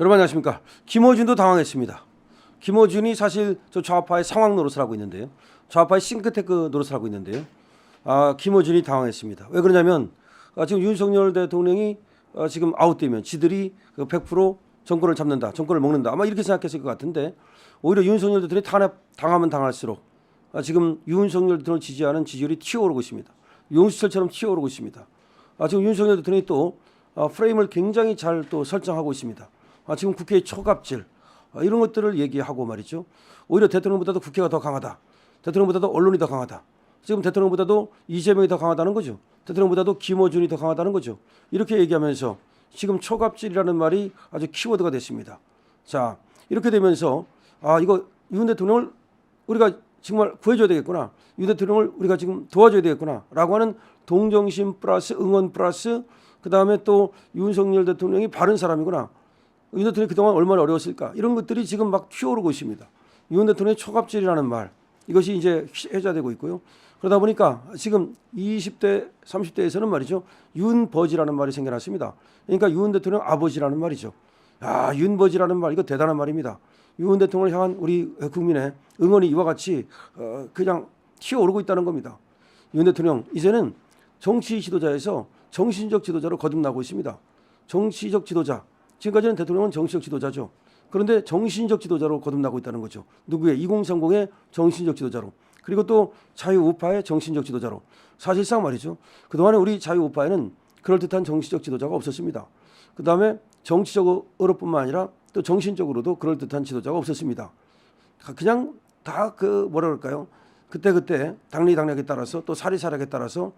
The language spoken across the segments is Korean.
여러분 안녕하십니까. 김어준도 당황했습니다. 김어준이 사실 저 좌파의 상황 노릇을 하고 있는데요. 좌파의 싱크테크 노릇을 하고 있는데요. 김어준이 당황했습니다. 왜 그러냐면 지금 윤석열 대통령이 지금 아웃되면 지들이 100% 정권을 잡는다, 정권을 먹는다. 아마 이렇게 생각했을 것 같은데 오히려 윤석열 대통령이 당하면 당할수록 지금 윤석열 대통령을 지지하는 지지율이 튀어오르고 있습니다. 용수철처럼 튀어오르고 있습니다. 지금 윤석열 대통령이 또 프레임을 굉장히 잘 또 설정하고 있습니다. 지금 국회의 초갑질 이런 것들을 얘기하고 말이죠. 오히려 대통령보다도 국회가 더 강하다. 대통령보다도 언론이 더 강하다. 지금 대통령보다도 이재명이 더 강하다는 거죠. 대통령보다도 김어준이 더 강하다는 거죠. 이렇게 얘기하면서 지금 초갑질이라는 말이 아주 키워드가 됐습니다. 자, 이렇게 되면서 이거 윤 대통령을 우리가 정말 구해줘야 되겠구나. 윤 대통령을 우리가 지금 도와줘야 되겠구나. 라고 하는 동정심 플러스 응원 플러스 그다음에 또 윤석열 대통령이 바른 사람이구나. 윤 대통령이 그동안 얼마나 어려웠을까. 이런 것들이 지금 막 튀어오르고 있습니다. 윤 대통령의 초갑질이라는 말. 이것이 이제 회자되고 있고요. 그러다 보니까 지금 20대, 30대에서는 말이죠. 윤버지라는 말이 생겨났습니다. 그러니까 윤 대통령 아버지라는 말이죠. 윤버지라는 말 이거 대단한 말입니다. 윤 대통령을 향한 우리 국민의 응원이 이와 같이 그냥 튀어오르고 있다는 겁니다. 윤 대통령 이제는 정치 지도자에서 정신적 지도자로 거듭나고 있습니다. 정치적 지도자. 지금까지는 대통령은 정치적 지도자죠. 그런데 정신적 지도자로 거듭나고 있다는 거죠. 누구의 2030의 정신적 지도자로. 그리고 또 자유우파의 정신적 지도자로. 사실상 말이죠. 그동안에 우리 자유우파에는 그럴듯한 정치적 지도자가 없었습니다. 그다음에 정치적으로뿐만 아니라 또 정신적으로도 그럴듯한 지도자가 없었습니다. 그냥 다 뭐라 그럴까요? 그때그때 당리당략에 따라서 또 사리사락에 따라서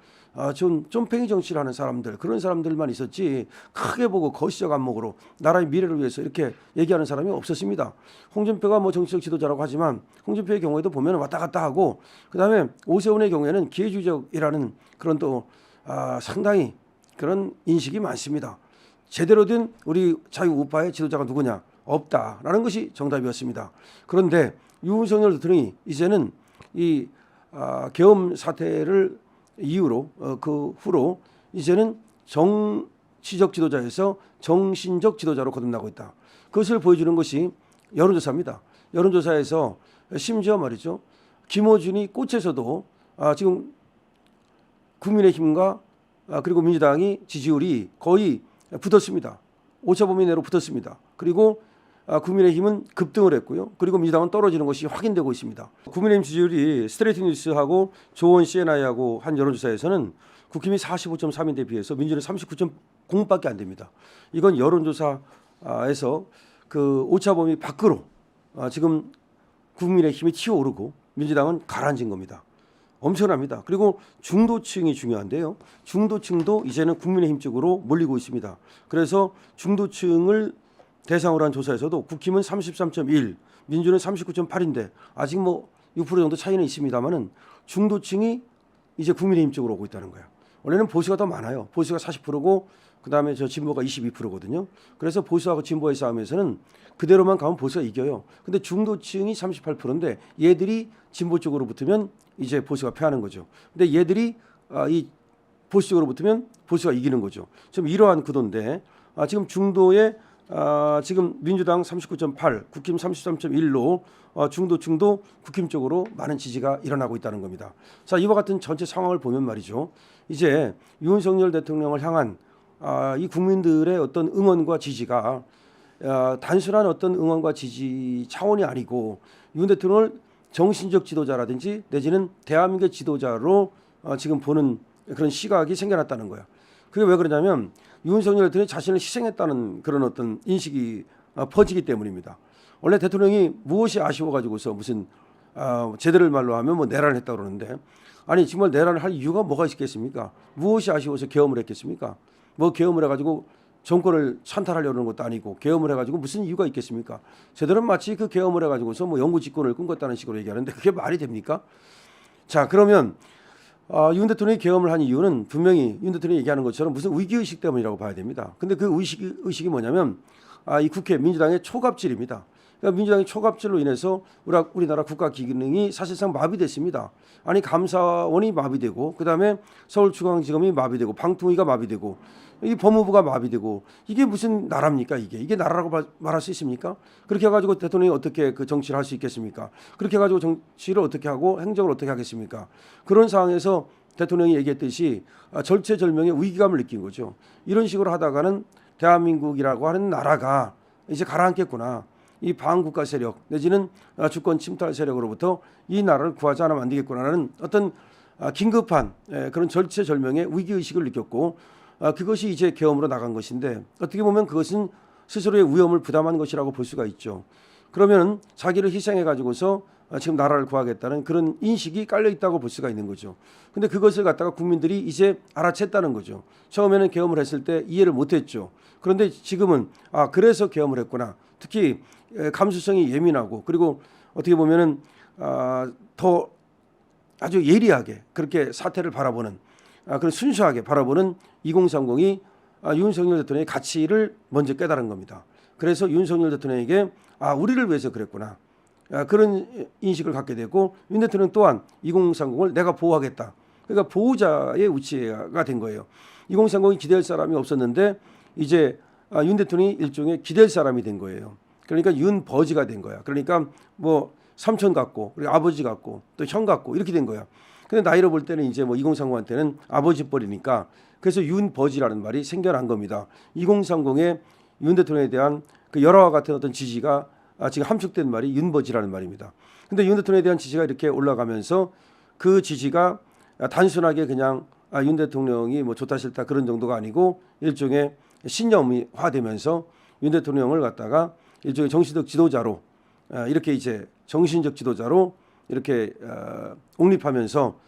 좀 쫌팽이 정치를 하는 사람들 그런 사람들만 있었지 크게 보고 거시적 안목으로 나라의 미래를 위해서 이렇게 얘기하는 사람이 없었습니다. 홍준표가 뭐 정치적 지도자라고 하지만 홍준표의 경우에도 보면 왔다 갔다 하고 그다음에 오세훈의 경우에는 기회주의적이라는 그런 또 상당히 그런 인식이 많습니다. 제대로 된 우리 자유우파의 지도자가 누구냐? 없다라는 것이 정답이었습니다. 그런데 윤석열 대통령이 이제는 이 계엄 사태를 이유로 그 후로 이제는 정치적 지도자에서 정신적 지도자로 거듭나고 있다. 그것을 보여주는 것이 여론조사입니다. 여론조사에서 심지어 말이죠. 김어준이 꽃에서도 지금 국민의힘과 그리고 민주당이 지지율이 거의 붙었습니다. 오차범위 내로 붙었습니다. 그리고 국민의힘은 급등을 했고요. 그리고 민주당은 떨어지는 것이 확인되고 있습니다. 국민의힘 지지율이 스트레이트 뉴스하고 조원 CNI하고 한 여론조사에서는 국힘이 45.3인데 비해서 민주는 39.0밖에 안 됩니다. 이건 여론조사에서 그 오차범위 밖으로 지금 국민의힘이 튀어오르고 민주당은 가라앉은 겁니다. 엄청납니다. 그리고 중도층이 중요한데요. 중도층도 이제는 국민의힘 쪽으로 몰리고 있습니다. 그래서 중도층을 대상으로 한 조사에서도 국힘은 33.1, 민주는 39.8인데 아직 뭐 6% 정도 차이는 있습니다만은 중도층이 이제 국민의힘 쪽으로 오고 있다는 거예요. 원래는 보수가 더 많아요. 보수가 40%고 그다음에 저 진보가 22%거든요. 그래서 보수하고 진보의 싸움에서는 그대로만 가면 보수가 이겨요. 근데 중도층이 38%인데 얘들이 진보 쪽으로 붙으면 이제 보수가 패하는 거죠. 근데 얘들이 이 보수 쪽으로 붙으면 보수가 이기는 거죠. 지금 이러한 구도인데 지금 중도에 지금 민주당 39.8, 국힘 33.1로 중도층도 국힘 쪽으로 많은 지지가 일어나고 있다는 겁니다. 자, 이와 같은 전체 상황을 보면 말이죠. 이제 윤석열 대통령을 향한 이 국민들의 어떤 응원과 지지가 단순한 어떤 응원과 지지 차원이 아니고 윤 대통령을 정신적 지도자라든지 내지는 대한민국의 지도자로 지금 보는 그런 시각이 생겨났다는 거예요. 그게 왜 그러냐면 윤석열 대통령이 자신을 희생했다는 그런 어떤 인식이 퍼지기 때문입니다. 원래 대통령이 무엇이 아쉬워가지고서 무슨 제대로 말로 하면 뭐 내란을 했다고 그러는데 아니 정말 내란을 할 이유가 뭐가 있겠습니까? 무엇이 아쉬워서 계엄을 했겠습니까? 뭐 계엄을 해가지고 정권을 찬탈하려는 것도 아니고 계엄을 해가지고 무슨 이유가 있겠습니까? 제대로 마치 그 계엄을 해가지고서 뭐 영구 집권을 꿈꿨다는 식으로 얘기하는데 그게 말이 됩니까? 자, 그러면 윤 대통령이 계엄을 한 이유는 분명히 윤 대통령이 얘기하는 것처럼 무슨 위기의식 때문이라고 봐야 됩니다. 근데 그 의식이 뭐냐면 이 국회 민주당의 초갑질입니다. 그러니까 민주당의 초갑질로 인해서 우리나라 국가 기능이 사실상 마비됐습니다. 아니 감사원이 마비되고 그다음에 서울중앙지검이 마비되고 방통위가 마비되고 이 법무부가 마비되고 이게 무슨 나라입니까? 이게 나라라고 말할 수 있습니까? 그렇게 해가지고 대통령이 어떻게 그 정치를 할 수 있겠습니까? 그렇게 해가지고 정치를 어떻게 하고 행정을 어떻게 하겠습니까? 그런 상황에서 대통령이 얘기했듯이 절체절명의 위기감을 느낀 거죠. 이런 식으로 하다가는 대한민국이라고 하는 나라가 이제 가라앉겠구나. 이 반국가 세력 내지는 주권 침탈 세력으로부터 이 나라를 구하지 않으면 안 되겠구나라는 어떤 긴급한 그런 절체절명의 위기의식을 느꼈고 그것이 이제 계엄으로 나간 것인데 어떻게 보면 그것은 스스로의 위험을 부담한 것이라고 볼 수가 있죠. 그러면 자기를 희생해 가지고서 지금 나라를 구하겠다는 그런 인식이 깔려 있다고 볼 수가 있는 거죠. 근데 그것을 갖다가 국민들이 이제 알아챘다는 거죠. 처음에는 계엄을 했을 때 이해를 못했죠. 그런데 지금은 그래서 계엄을 했구나. 특히 감수성이 예민하고 그리고 어떻게 보면은 더 아주 예리하게 그렇게 사태를 바라보는 그런 순수하게 바라보는 2030이 윤석열 대통령의 가치를 먼저 깨달은 겁니다. 그래서 윤석열 대통령에게 우리를 위해서 그랬구나. 그런 인식을 갖게 되고 윤 대통령 또한 2030을 내가 보호하겠다. 그러니까 보호자의 위치가 된 거예요. 2030이 기댈 사람이 없었는데 이제 윤 대통령이 일종의 기댈 사람이 된 거예요. 그러니까 윤버지가 된 거야. 그러니까 뭐 삼촌 같고 그리고 아버지 같고 또 형 같고 이렇게 된 거야. 근데 나이로 볼 때는 이제 뭐 2030한테는 아버지 뻘이니까 그래서 윤버지라는 말이 생겨난 겁니다. 2030의 윤 대통령에 대한 그 열화와 같은 어떤 지지가 지금 함축된 말이 윤버지라는 말입니다. 근데 윤 대통령에 대한 지지가 이렇게 올라가면서 그 지지가 단순하게 그냥 윤 대통령이 뭐 좋다 싫다 그런 정도가 아니고 일종의 신념화되면서 윤 대통령을 갖다가 일종의 정신적 지도자로 이렇게 이제 정신적 지도자로 이렇게 옹립하면서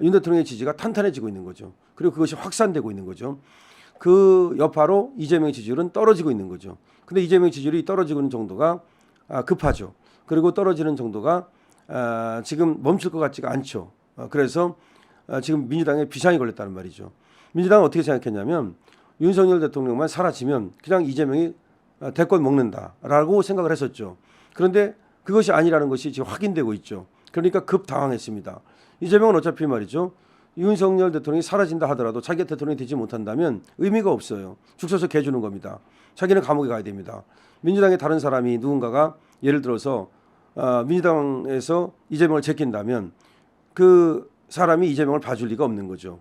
윤 대통령의 지지가 탄탄해지고 있는 거죠. 그리고 그것이 확산되고 있는 거죠. 그 여파로 이재명의 지지율은 떨어지고 있는 거죠. 근데 이재명의 지지율이 떨어지고 있는 정도가 급하죠. 그리고 떨어지는 정도가 지금 멈출 것 같지가 않죠. 그래서 지금 민주당에 비상이 걸렸다는 말이죠. 민주당은 어떻게 생각했냐면 윤석열 대통령만 사라지면 그냥 이재명이 대권 먹는다라고 생각을 했었죠. 그런데 그것이 아니라는 것이 지금 확인되고 있죠. 그러니까 급 당황했습니다. 이재명은 어차피 말이죠. 윤석열 대통령이 사라진다 하더라도 자기가 대통령이 되지 못한다면 의미가 없어요. 죽 서서 개 주는 겁니다. 자기는 감옥에 가야 됩니다. 민주당의 다른 사람이 누군가가 예를 들어서 민주당에서 이재명을 제낀다면 그 사람이 이재명을 봐줄 리가 없는 거죠.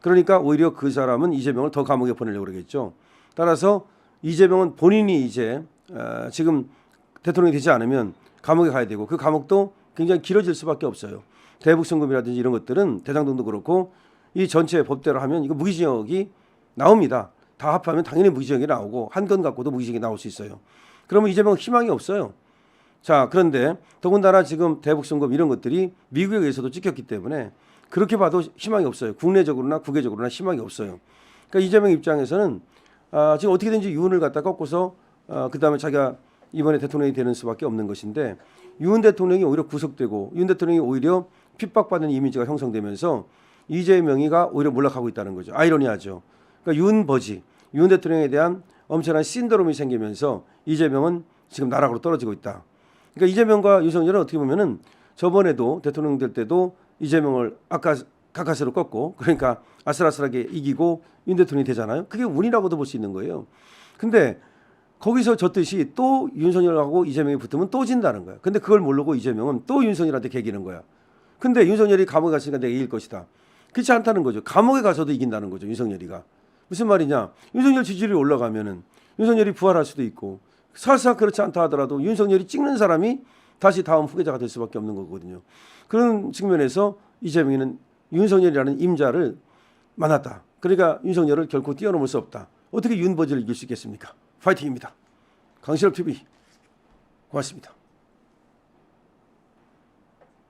그러니까 오히려 그 사람은 이재명을 더 감옥에 보내려고 그러겠죠. 따라서 이재명은 본인이 이제 지금 대통령이 되지 않으면 감옥에 가야 되고 그 감옥도 굉장히 길어질 수밖에 없어요. 대북송금이라든지 이런 것들은 대장동도 그렇고 이 전체 법대로 하면 이거 무기징역이 나옵니다. 다 합하면 당연히 무기징역이 나오고 한 건 갖고도 무기징역이 나올 수 있어요. 그러면 이재명은 희망이 없어요. 자, 그런데 더군다나 지금 대북송금 이런 것들이 미국에 의해서도 찍혔기 때문에 그렇게 봐도 희망이 없어요. 국내적으로나 국외적으로나 희망이 없어요. 그러니까 이재명 입장에서는 지금 어떻게든지 윤을 갖다 꺾고서 그다음에 자기가 이번에 대통령이 되는 수밖에 없는 것인데 윤 대통령이 오히려 구속되고 윤 대통령이 오히려 핍박받는 이미지가 형성되면서 이재명이가 오히려 몰락하고 있다는 거죠. 아이러니하죠. 그러니까 윤버지, 윤 대통령에 대한 엄청난 신드롬이 생기면서 이재명은 지금 나락으로 떨어지고 있다. 그러니까 이재명과 윤석열은 어떻게 보면은 저번에도 대통령 될 때도 이재명을 아까 가까스로 꺾고 그러니까 아슬아슬하게 이기고 윤 대통령이 되잖아요. 그게 운이라고도 볼 수 있는 거예요. 근데 거기서 졌듯이 또 윤석열하고 이재명이 붙으면 또 진다는 거야. 근데 그걸 모르고 이재명은 또 윤석열한테 개기는 거야. 근데 윤석열이 감옥에 갔으니까 내가 이길 것이다. 그렇지 않다는 거죠. 감옥에 가서도 이긴다는 거죠. 윤석열이가. 무슨 말이냐. 윤석열 지지율이 올라가면은 윤석열이 부활할 수도 있고 설사 그렇지 않다 하더라도 윤석열이 찍는 사람이 다시 다음 후계자가 될 수밖에 없는 거거든요. 그런 측면에서 이재명이는 윤석열이라는 임자를 만났다. 그러니까 윤석열을 결코 뛰어넘을 수 없다. 어떻게 윤버지를 이길 수 있겠습니까? 파이팅입니다. 강실업 TV 고맙습니다.